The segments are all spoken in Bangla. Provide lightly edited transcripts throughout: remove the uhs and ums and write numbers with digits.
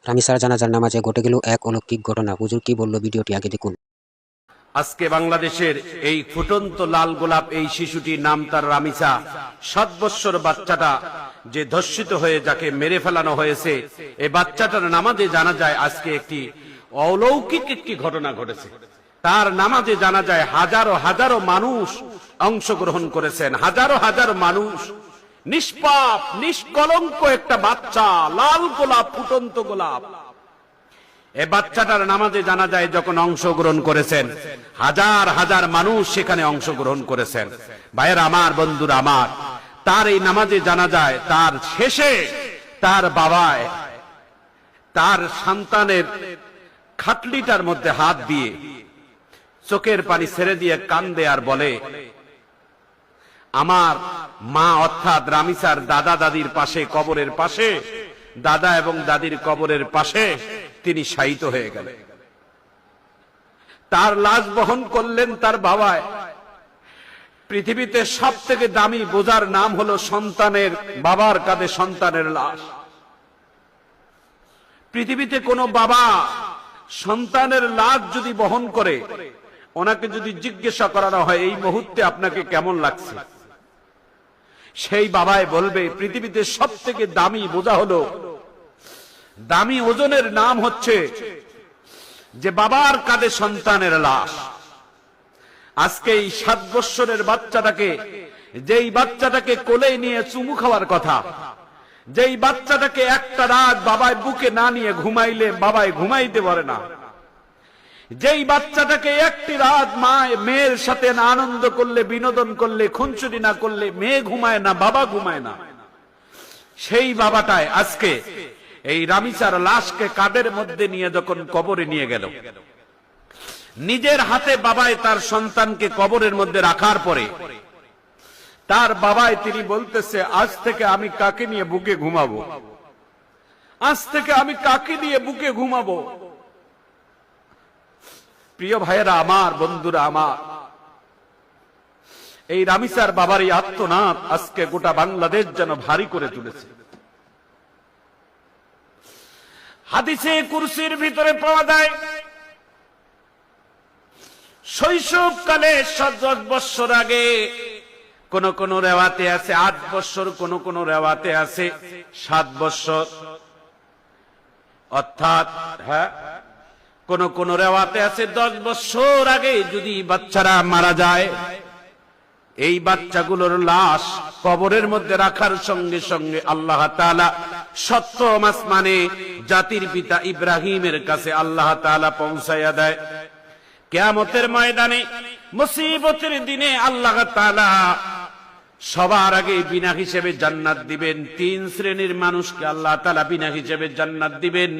রামিসার জানাজার নামাজে ঘটে গেল এক অলৌকিক ঘটনা। হুজুর কি বলল, ভিডিওটি আগে দেখুন। আজকে বাংলাদেশের এই ফুটন্ত লাল গোলাপ এই শিশুটির নাম তার রামিসা। 7 বছর বাচ্চাটা যে ধর্ষিত হয়ে যাকে মেরে ফেলানো হয়েছে, এই বাচ্চাটার নামাজে জানা যায় আজকে একটি অলৌকিক একটি ঘটনা ঘটেছে। তার নামাজে জানা যায় হাজারো হাজারো মানুষ অংশগ্রহণ করেছেন, হাজারো হাজারো মানুষ। নিষ্পাপ নিষ্কলঙ্ক একটা বাচ্চা, লাল গোলাপ, ফুটন্ত গোলাপ। এই বাচ্চাটার নামাজে জানা যায় যখন অংশগ্রহণ করেছেন, হাজার হাজার মানুষ সেখানে অংশগ্রহণ করেছেন। ভাইয়ের আমার, বন্ধুরা আমার, তার এই নামাজে জানা যায় তার শেষে তার বাবায় তার সন্তানের খাটলিটার মধ্যে হাত দিয়ে চোখের পানি ছেড়ে দিয়ে কান্দে আর বলে, আমার মা অর্থাৎ রামিসার দাদা দাদির পাশে, কবরের পাশে, দাদা এবং দাদির কবরের পাশে তিনি শায়িত হয়ে গেলেন। তার লাশ বহন করলেন তার বাবায়। পৃথিবীতে সব থেকে দামি বোঝার নাম হলো সন্তানের, বাবার কাঁধে সন্তানের লাশ। পৃথিবীতে কোনো বাবা সন্তানের লাশ যদি বহন করে, ওনাকে যদি জিজ্ঞাসা করানো হয় এই মুহূর্তে আপনাকে কেমন লাগছে, সেই বাবাই বলবে পৃথিবীতে সব থেকে দামি বোঝা হলো, দামি ওজনের নাম হচ্ছে যে বাবার কাঁধে সন্তানের লাশ। আজকে এই 7 বছরের বাচ্চাটাকে, যেই বাচ্চাটাকে কোলে নিয়ে চুমু খাওয়ার কথা, যেই বাচ্চাটাকে একটা রাত বাবায় বুকে না নিয়ে ঘুমাইলে বাবায় ঘুমাইতে পারে না, যেই বাচ্চাটাকে একটি রাত মেয়ের সাথে না আনন্দ করলে, বিনোদন করলে, খুনসুটি না করলে মেয়ে ঘুমায় না, বাবা ঘুমায় না, সেই বাবাটায় আজকে এই রামিসার লাশকে কাঁধের মধ্যে নিয়ে যখন কবরে নিয়ে গেল, নিজের হাতে বাবায় তার সন্তানকে কবরের মধ্যে রাখার পরে তার বাবায় তিনি বলতেছে, আজ থেকে আমি কাকে নিয়ে বুকে ঘুমাবো, আজ থেকে আমি কাকে নিয়ে বুকে ঘুমাবো। প্রিয় ভাইয়েরা আমার, বন্ধুরা আমার, এই রামিসার বাবার এই আত্মনাদ আজকে গোটা বাংলাদেশ যেন ভারী করে তুলেছে। হাদিসে কুরসির ভিতরে পাওয়া যায়, শৈশবকালে 10 বছর আগে, কোন কোন রেওয়াতে আছে 8 বছর, কোন কোন রেওয়াতে আছে 7 বছর, অর্থাৎ কোন কোন রেওয়াতে আছে 10 বছর আগে যদি বাচ্চারা মারা যায়, এই বাচ্চাগুলোর লাশ কবরের মধ্যে রাখার সঙ্গে সঙ্গে আল্লাহ তাআলা সপ্তম আসমানে জাতির পিতা ইব্রাহিমের কাছে আল্লাহ তাআলা পৌঁছায়া দেয়। কিয়ামতের ময়দানে, মুসিবতের দিনে আল্লাহ তাআলা সবার আগে বিনা হিসেবে জান্নাত দিবেন। 3 শ্রেণীর মানুষকে আল্লাহ তাআলা বিনা হিসেবে জান্নাত দিবেন।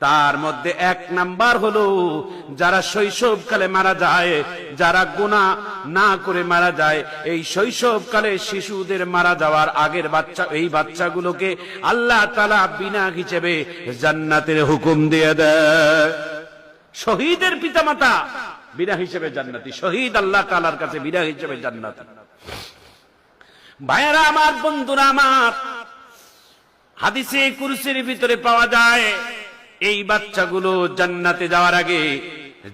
তার মধ্যে 1 নাম্বার হলো যারা শৈশবকালে মারা যায়, যারা গুনাহ না করে মারা যায়। এই শৈশবকালে শিশুদের মারা যাওয়ার আগের বাচ্চা, এই বাচ্চাগুলোকে আল্লাহ তাআলা বিনা হিসেবে জান্নাতের হুকুম দিয়ে দেয়। শহীদের পিতামাতা বিনা হিসেবে জান্নাতি, শহীদ আল্লাহ তাআলার কাছে বিনা হিসেবে জান্নাতি। ভাইয়েরা আমার, বন্ধুরা আমার, হাদিসে কুরসির ভিতরে পাওয়া যায় এই বাচ্চাগুলো জান্নাতে যাওয়ার আগে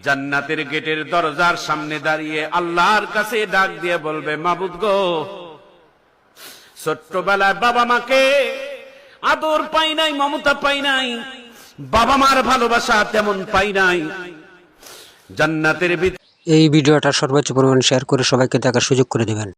জান্নাতের গেটের দরজার সামনে দাঁড়িয়ে আল্লাহর কাছে ডাক দিয়ে বলবে, মাবুদ গো, ছোট্টবেলায় বাবা মাকে আদর পাই নাই, মমতা পাই নাই, বাবা মার ভালোবাসা তেমন পাই নাই। জান্নাতের এই ভিডিওটা সর্বোচ্চ পরিমাণ শেয়ার করে সবাইকে দেখার সুযোগ করে দিবেন।